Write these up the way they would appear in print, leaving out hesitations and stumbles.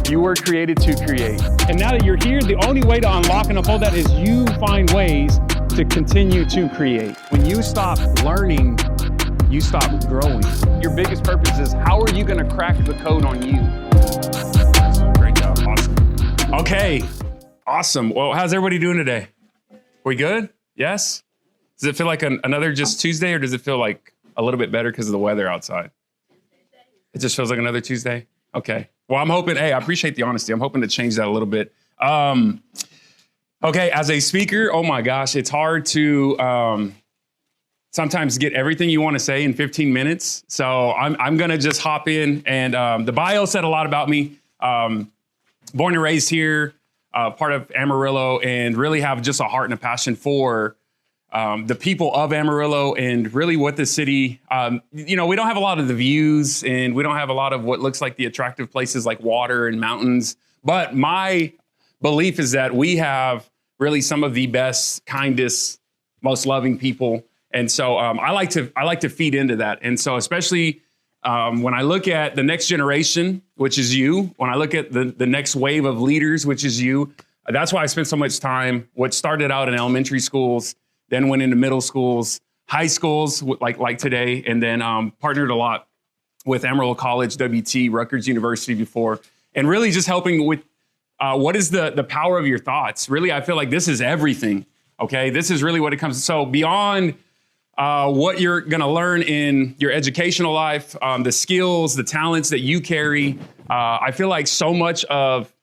You were created to create. And now that you're here, the only way to unlock and unfold that is you find ways to continue to create. When you stop learning, you stop growing. Your biggest purpose is how are you going to crack the code on you? Great job. Awesome. Okay. Awesome. Well, how's everybody doing today? We good? Yes? Does it feel like another just Tuesday, or does it feel like a little bit better because of the weather outside? It just feels like another Tuesday? Okay. Well, I'm hoping, hey, I appreciate the honesty. I'm hoping to change that a little bit. Okay, as a speaker, oh my gosh, it's hard to sometimes get everything you want to say in 15 minutes. So I'm going to just hop in. And the bio said a lot about me. Born and raised here, part of Amarillo, and really have just a heart and a passion for the people of Amarillo and really what the city, we don't have a lot of the views, and we don't have a lot of what looks like the attractive places like water and mountains. But my belief is that we have really some of the best, kindest, most loving people. And so I like to feed into that. And so especially when I look at the next generation, which is you, when I look at the next wave of leaders, which is you, that's why I spent so much time, what started out in elementary schools, then went into middle schools, high schools, like today, and then partnered a lot with Amarillo College, WT, Rutgers University before, and really just helping with what is the power of your thoughts. Really, I feel like this is everything, okay? This is really what it comes to. So beyond what you're gonna learn in your educational life, the skills, the talents that you carry, I feel like so much of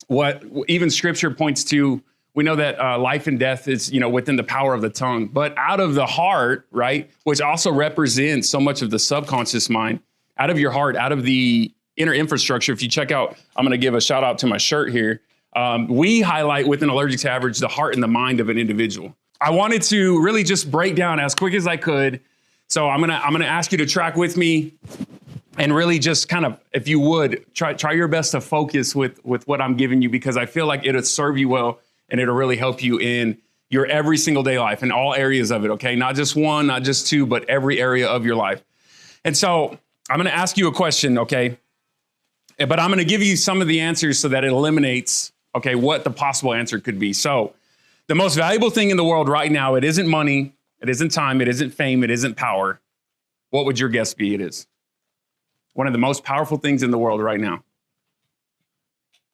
what even scripture points to, we know that life and death is, within the power of the tongue, but out of the heart, right, which also represents so much of the subconscious mind, out of your heart, out of the inner infrastructure. If you check out, I'm going to give a shout out to my shirt here. We highlight within Allergic to Average the heart and the mind of an individual. I wanted to really just break down as quick as I could. So I'm gonna ask you to track with me and really just kind of, if you would, try your best to focus with what I'm giving you, because I feel like it'll serve you well. And it'll really help you in your every single day life, in all areas of it, okay? Not just one, not just two, but every area of your life. And so I'm gonna ask you a question, okay? But I'm gonna give you some of the answers so that it eliminates, okay, what the possible answer could be. So the most valuable thing in the world right now, it isn't money, it isn't time, it isn't fame, it isn't power. What would your guess be it is? One of the most powerful things in the world right now.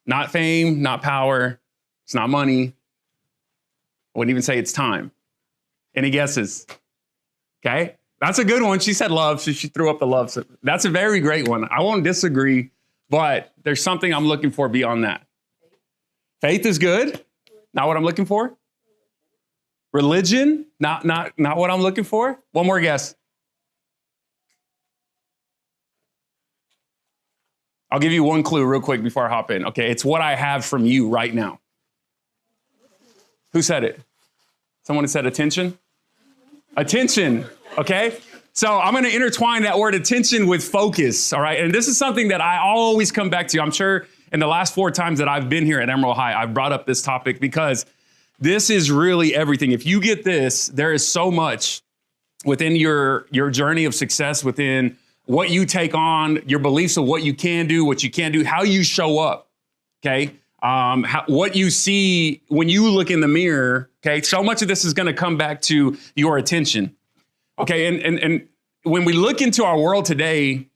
Not fame, not power, it's not money. I wouldn't even say it's time. Any guesses? Okay, that's a good one. She said love, so she threw up the love. So that's a very great one. I won't disagree, but there's something I'm looking for beyond that. Faith is good. Not what I'm looking for. Religion, not what I'm looking for. One more guess. I'll give you one clue real quick before I hop in. Okay, it's what I have from you right now. Who said it? Someone said attention? Attention, okay? So I'm gonna intertwine that word attention with focus, all right? And this is something that I always come back to. I'm sure in the last 4 times that I've been here at Emerald High, I've brought up this topic because this is really everything. If you get this, there is so much within your journey of success, within what you take on, your beliefs of what you can do, what you can't do, how you show up, okay? What you see when you look in the mirror, okay? So much of this is gonna come back to your attention, okay? And when we look into our world today,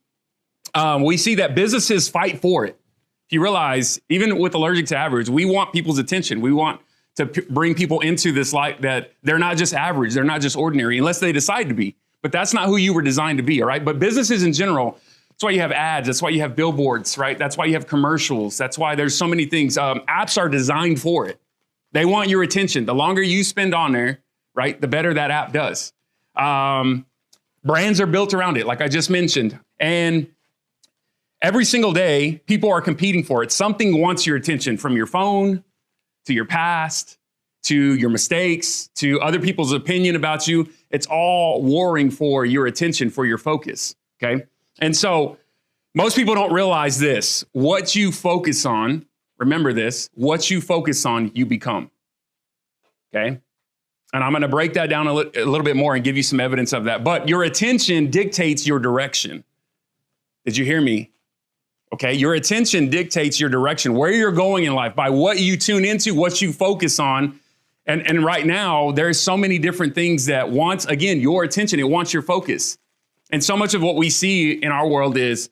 we see that businesses fight for it. If you realize, even with Allergic to Average, we want people's attention. We want to bring people into this life that they're not just average, they're not just ordinary, unless they decide to be. But that's not who you were designed to be, all right? But businesses in general, that's why you have ads. That's why you have billboards, right? That's why you have commercials. That's why there's so many things. Apps are designed for it. They want your attention. The longer you spend on there, right, the better that app does. Brands are built around it, like I just mentioned. And every single day, people are competing for it. Something wants your attention, from your phone to your past to your mistakes to other people's opinion about you. It's all warring for your attention, for your focus, okay? And so most people don't realize this. What you focus on, remember this, what you focus on, you become, okay? And I'm gonna break that down a little bit more and give you some evidence of that. But your attention dictates your direction. Did you hear me? Okay, your attention dictates your direction, where you're going in life, by what you tune into, what you focus on. And right now, there's so many different things that wants, again, your attention. It wants your focus. And so much of what we see in our world is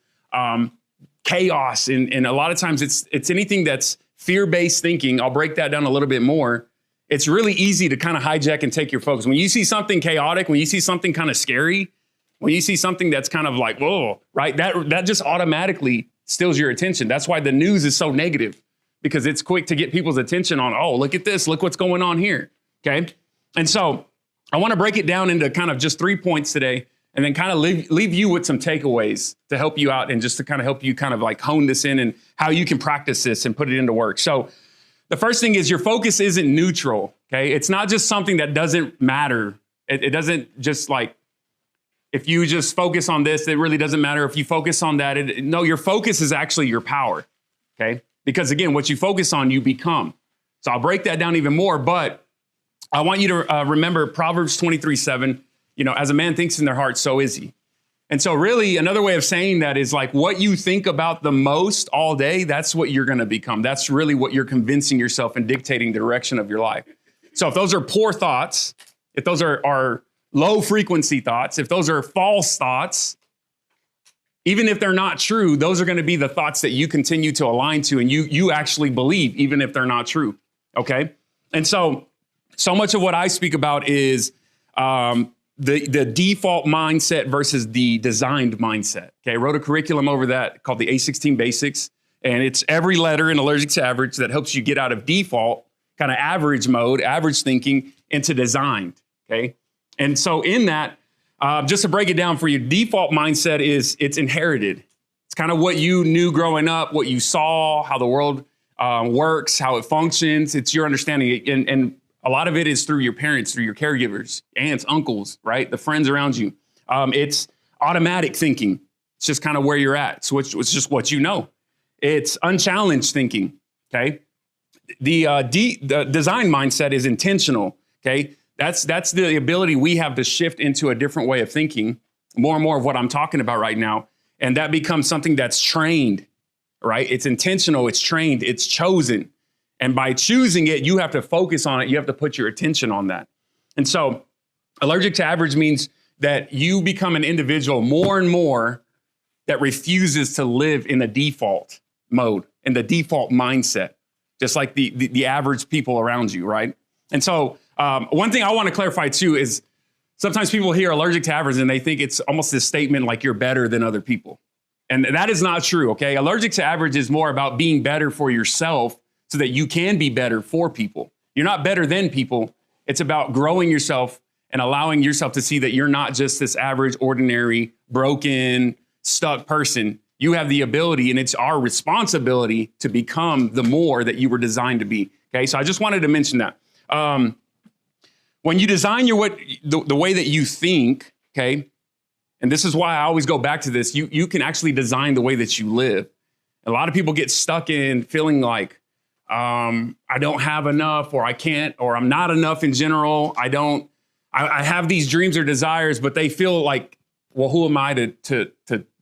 chaos. And a lot of times it's anything that's fear-based thinking. I'll break that down a little bit more. It's really easy to kind of hijack and take your focus. When you see something chaotic, when you see something kind of scary, when you see something that's kind of like, whoa, right? That just automatically steals your attention. That's why the news is so negative, because it's quick to get people's attention on, oh, look at this, look what's going on here, okay? And so I want to break it down into kind of just 3 points today, and then kind of leave you with some takeaways to help you out and just to kind of help you kind of like hone this in and how you can practice this and put it into work. So the first thing is your focus isn't neutral, okay? It's not just something that doesn't matter. It doesn't just like, if you just focus on this, it really doesn't matter. If you focus on that, no, your focus is actually your power, okay? Because again, what you focus on, you become. So I'll break that down even more, but I want you to remember Proverbs 23:7, as a man thinks in their heart, so is he. And so really another way of saying that is like what you think about the most all day, that's what you're going to become. That's really what you're convincing yourself and dictating the direction of your life. So if those are poor thoughts, if those are low frequency thoughts, if those are false thoughts, even if they're not true, those are going to be the thoughts that you continue to align to and you actually believe, even if they're not true. Okay. And so much of what I speak about is the default mindset versus the designed mindset. Okay. I wrote a curriculum over that called the A16 Basics, and it's every letter in Allergic to Average that helps you get out of default, kind of average mode, average thinking, into designed. Okay. And so in that, just to break it down for you, default mindset it's inherited. It's kind of what you knew growing up, what you saw, how the world works, how it functions. It's your understanding. And a lot of it is through your parents, through your caregivers, aunts, uncles, right? The friends around you. It's automatic thinking. It's just kind of where you're at. So it's just what you know. It's unchallenged thinking, okay? The design mindset is intentional, okay? That's the ability we have to shift into a different way of thinking, more and more of what I'm talking about right now. And that becomes something that's trained, right? It's intentional, it's trained, it's chosen. And by choosing it, you have to focus on it. You have to put your attention on that. And so Allergic to Average means that you become an individual more and more that refuses to live in the default mode, in the default mindset, just like the average people around you, right? And so one thing I want to clarify too is sometimes people hear Allergic to Average and they think it's almost this statement like you're better than other people. And that is not true, okay? Allergic to Average is more about being better for yourself so that you can be better for people. You're not better than people. It's about growing yourself and allowing yourself to see that you're not just this average, ordinary, broken, stuck person. You have the ability, and it's our responsibility to become the more that you were designed to be, okay? So I just wanted to mention that. When you design the way that you think, okay, and this is why I always go back to this, you can actually design the way that you live. A lot of people get stuck in feeling like, I don't have enough, or I can't, or I'm not enough in general. I have these dreams or desires, but they feel like, well, who am I to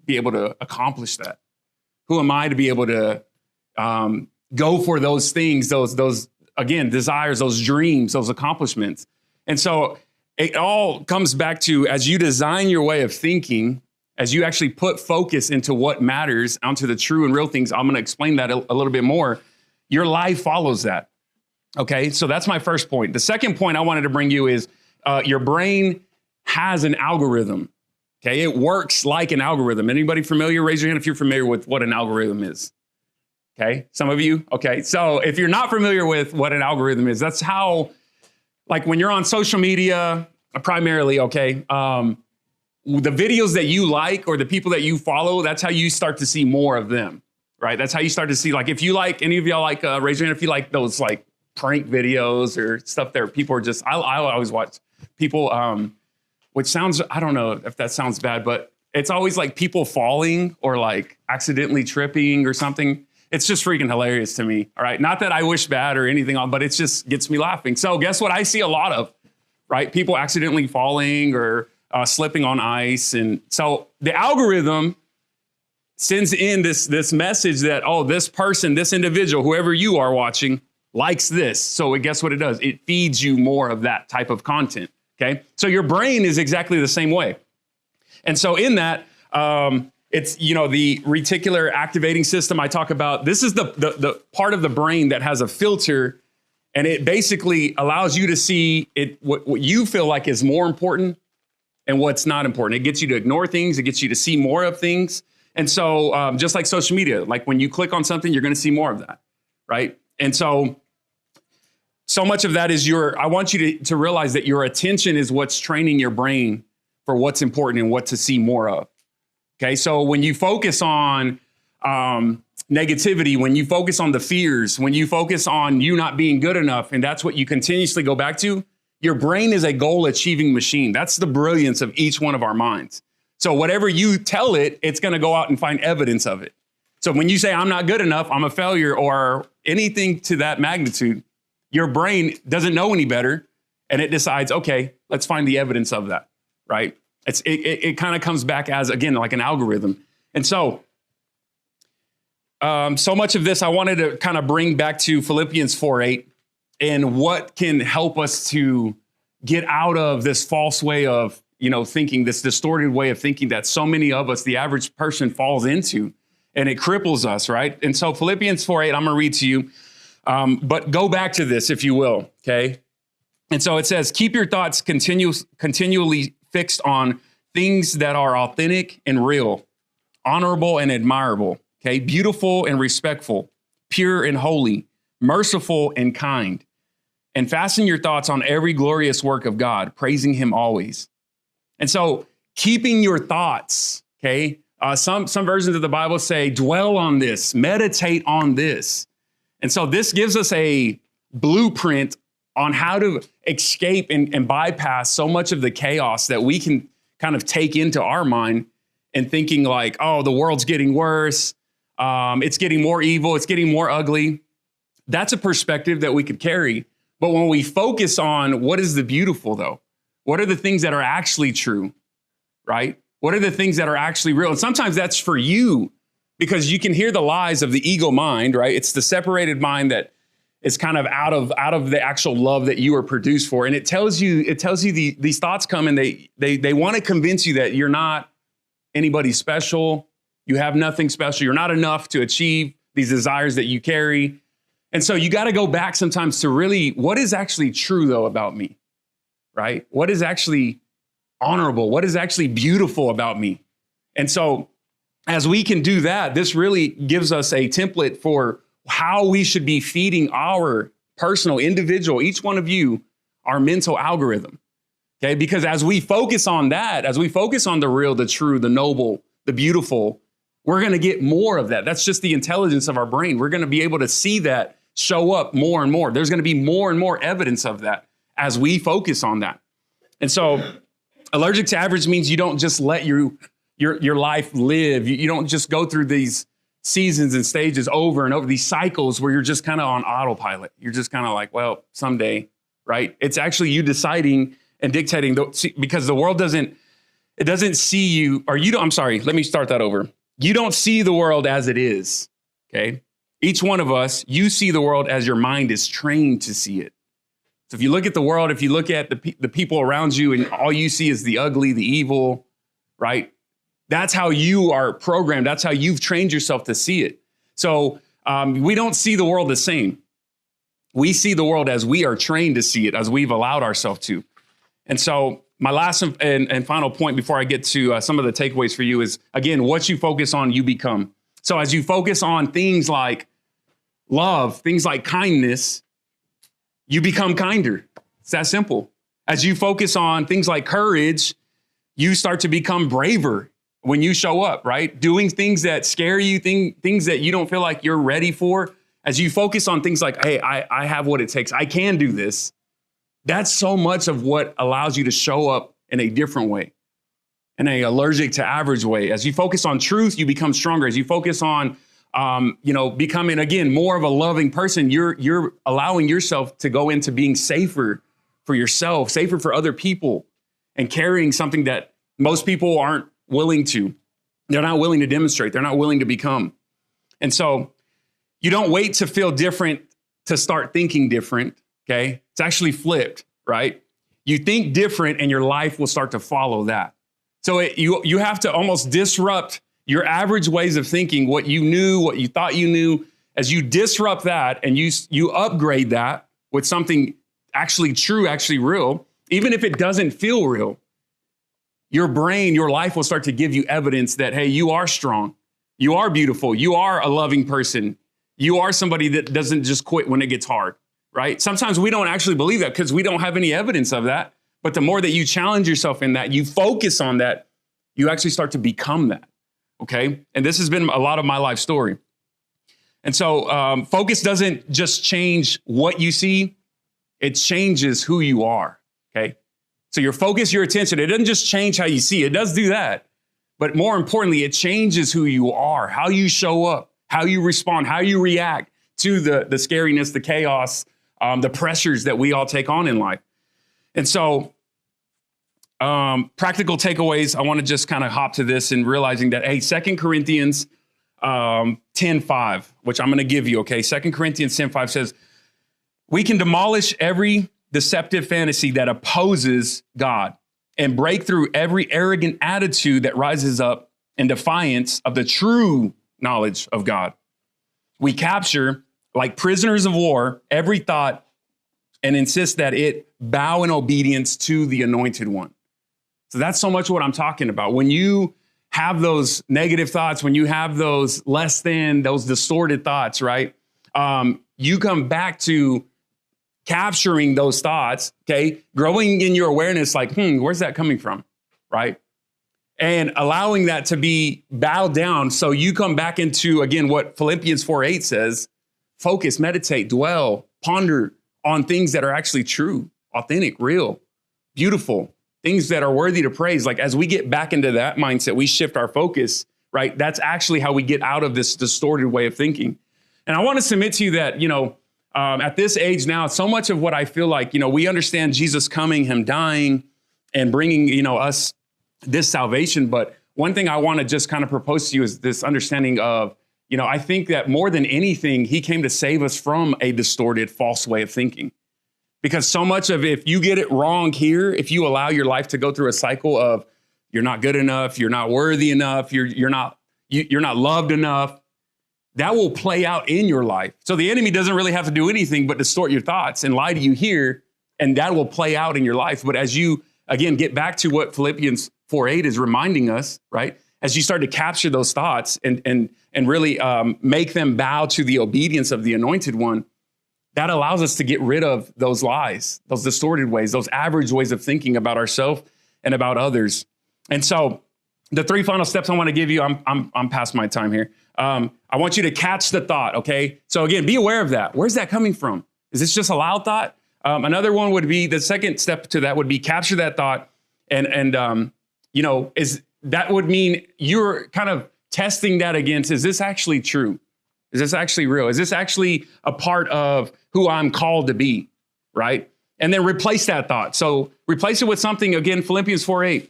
be able to accomplish that? Who am I to be able to go for those things, those again, desires, those dreams, those accomplishments? And so it all comes back to, as you design your way of thinking, as you actually put focus into what matters, onto the true and real things, I'm going to explain that a little bit more. Your life follows that. Okay, so that's my first point. The second point I wanted to bring you is your brain has an algorithm. Okay, it works like an algorithm. Anybody familiar? Raise your hand if you're familiar with what an algorithm is. Okay, some of you. Okay, so if you're not familiar with what an algorithm is, that's how, like when you're on social media, primarily, okay, the videos that you like or the people that you follow, that's how you start to see more of them, right? That's how you start to see, like, if you like, any of y'all like, raise your hand if you like those like prank videos or stuff there. People are just, I always watch people, which sounds, I don't know if that sounds bad, but it's always like people falling or like accidentally tripping or something. It's just freaking hilarious to me, all right? Not that I wish bad or anything on, but it just gets me laughing. So guess what I see a lot of, right? People accidentally falling or slipping on ice. And so the algorithm sends in this message that, oh, this person, this individual, whoever you are watching, likes this. So guess what it does? It feeds you more of that type of content. Okay. So your brain is exactly the same way. And so in that, it's, the reticular activating system I talk about. This is the part of the brain that has a filter, and it basically allows you to see what you feel like is more important and what's not important. It gets you to ignore things. It gets you to see more of things. And so just like social media, like when you click on something, you're going to see more of that, right? And so much of that is I want you to realize that your attention is what's training your brain for what's important and what to see more of. Okay, so when you focus on negativity, when you focus on the fears, when you focus on you not being good enough, and that's what you continuously go back to, your brain is a goal-achieving machine. That's the brilliance of each one of our minds. So whatever you tell it, it's going to go out and find evidence of it. So when you say, I'm not good enough, I'm a failure, or anything to that magnitude, your brain doesn't know any better, and it decides, okay, let's find the evidence of that, right? It kind of comes back as, again, like an algorithm. And so much of this I wanted to kind of bring back to Philippians 4:8 and what can help us to get out of this false way of, thinking, this distorted way of thinking that so many of us, the average person, falls into, and it cripples us, right? And so Philippians 4:8, I'm going to read to you, but go back to this, if you will, okay? And so it says, keep your thoughts continually fixed on things that are authentic and real, honorable and admirable, okay? Beautiful and respectful, pure and holy, merciful and kind. And fasten your thoughts on every glorious work of God, praising him always. And so keeping your thoughts, okay? Some versions of the Bible say, dwell on this, meditate on this. And so this gives us a blueprint on how to escape and bypass so much of the chaos that we can kind of take into our mind and thinking like, oh, the world's getting worse. It's getting more evil. It's getting more ugly. That's a perspective that we could carry. But when we focus on what is the beautiful, though, what are the things that are actually true, right? What are the things that are actually real? And sometimes that's for you, because you can hear the lies of the ego mind, right? It's the separated mind that is kind of out of the actual love that you were produced for. And it tells you these thoughts come and they want to convince you that you're not anybody special. You have nothing special. You're not enough to achieve these desires that you carry. And so you got to go back sometimes to really, what is actually true though about me, right? What is actually honorable? What is actually beautiful about me? And so as we can do that, this really gives us a template for how we should be feeding our personal, individual, each one of you, our mental algorithm, okay? Because as we focus on that, as we focus on the real, the true, the noble, the beautiful, we're going to get more of that. That's just the intelligence of our brain. We're going to be able to see that show up more and more. There's going to be more and more evidence of that as we focus on that. And so allergic to average means you don't just let your life live. You don't just go through these seasons and stages over and over, these cycles where you're just kind of on autopilot. You're just kind of like, well, someday, right? It's actually you deciding and dictating, because the world doesn't see you, or you don't, I'm sorry, let me start that over. You don't see the world as it is, okay? Each one of us, you see the world as your mind is trained to see it. So if you look at the world, if you look at the people around you and all you see is the ugly, the evil, right? That's how you are programmed. That's how you've trained yourself to see it. So we don't see the world the same. We see the world as we are trained to see it, as we've allowed ourselves to. And so my last and final point before I get to some of the takeaways for you is, again, what you focus on, you become. So as you focus on things like love, things like kindness, you become kinder. It's that simple. As you focus on things like courage, you start to become braver when you show up, right? Doing things that scare you, things that you don't feel like you're ready for. As you focus on things like, hey, I have what it takes. I can do this. That's so much of what allows you to show up in a different way, in a allergic to average way. As you focus on truth, you become stronger. As you focus on, becoming, again, more of a loving person, you're allowing yourself to go into being safer for yourself, safer for other people, and carrying something that most people aren't willing to. They're not willing to demonstrate. They're not willing to become. And so you don't wait to feel different to start thinking different, okay? It's actually flipped, right? You think different and your life will start to follow that. So you have to almost disrupt your average ways of thinking, what you knew, what you thought you knew. As you disrupt that and you upgrade that with something actually true, actually real, even if it doesn't feel real, your brain, your life will start to give you evidence that, hey, you are strong. You are beautiful. You are a loving person. You are somebody that doesn't just quit when it gets hard, right? Sometimes we don't actually believe that because we don't have any evidence of that. But the more that you challenge yourself in that, you focus on that, you actually start to become that, okay? And this has been a lot of my life story. And so focus doesn't just change what you see, it changes who you are, okay? So your focus, your attention, it doesn't just change how you see, it does do that. But more importantly, it changes who you are, how you show up, how you respond, how you react to the scariness, the chaos, the pressures that we all take on in life. And so practical takeaways, I want to just kind of hop to this and realizing that, hey, 2 Corinthians 10:5, which I'm going to give you, okay? 2 Corinthians 10:5 says, we can demolish every deceptive fantasy that opposes God and break through every arrogant attitude that rises up in defiance of the true knowledge of God. We capture, like prisoners of war, every thought and insist that it bow in obedience to the Anointed One. So that's so much what I'm talking about. When you have those negative thoughts, when you have those less than, those distorted thoughts, right? You come back to capturing those thoughts, okay? Growing in your awareness, like, where's that coming from, right? And allowing that to be bowed down. So you come back into, again, what Philippians 4:8 says, focus, meditate, dwell, ponder on things that are actually true, authentic, real, beautiful, things that are worthy to praise. Like as we get back into that mindset, we shift our focus, right? That's actually how we get out of this distorted way of thinking. And I want to submit to you that, at this age now, so much of what I feel like, we understand Jesus coming, him dying and bringing, us this salvation. But one thing I want to just kind of propose to you is this understanding of, I think that more than anything, he came to save us from a distorted, false way of thinking. Because so much of if you get it wrong here, if you allow your life to go through a cycle of you're not good enough, you're not worthy enough, you're not loved enough, that will play out in your life. So the enemy doesn't really have to do anything but distort your thoughts and lie to you here, and that will play out in your life. But as you, again, get back to what Philippians 4:8 is reminding us, right? As you start to capture those thoughts and really make them bow to the obedience of the Anointed One, that allows us to get rid of those lies, those distorted ways, those average ways of thinking about ourselves and about others. And so the 3 final steps I want to give you, I'm past my time here. I want you to catch the thought, okay? So again, be aware of that. Where's that coming from? Is this just a loud thought? Another one would be, the second step to that would be capture that thought. That would mean you're kind of testing that against, is this actually true? Is this actually real? Is this actually a part of who I'm called to be, right? And then replace that thought. So replace it with something, again, Philippians 4:8,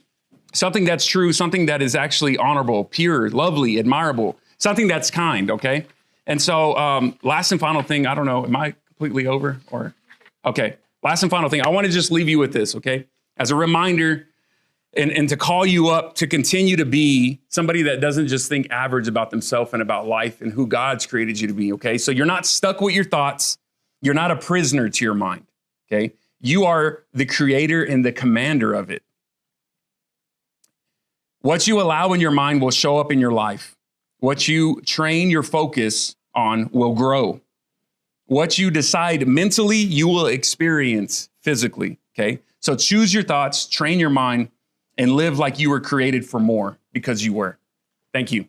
something that's true, something that is actually honorable, pure, lovely, admirable, something that's kind, okay? And so last and final thing, I don't know, am I completely over or? Okay, last and final thing, I want to just leave you with this, okay? As a reminder, and to call you up to continue to be somebody that doesn't just think average about themselves and about life and who God's created you to be, okay? So you're not stuck with your thoughts. You're not a prisoner to your mind, okay? You are the creator and the commander of it. What you allow in your mind will show up in your life. What you train your focus on will grow. What you decide mentally, you will experience physically, okay? So choose your thoughts, train your mind, and live like you were created for more because you were. Thank you.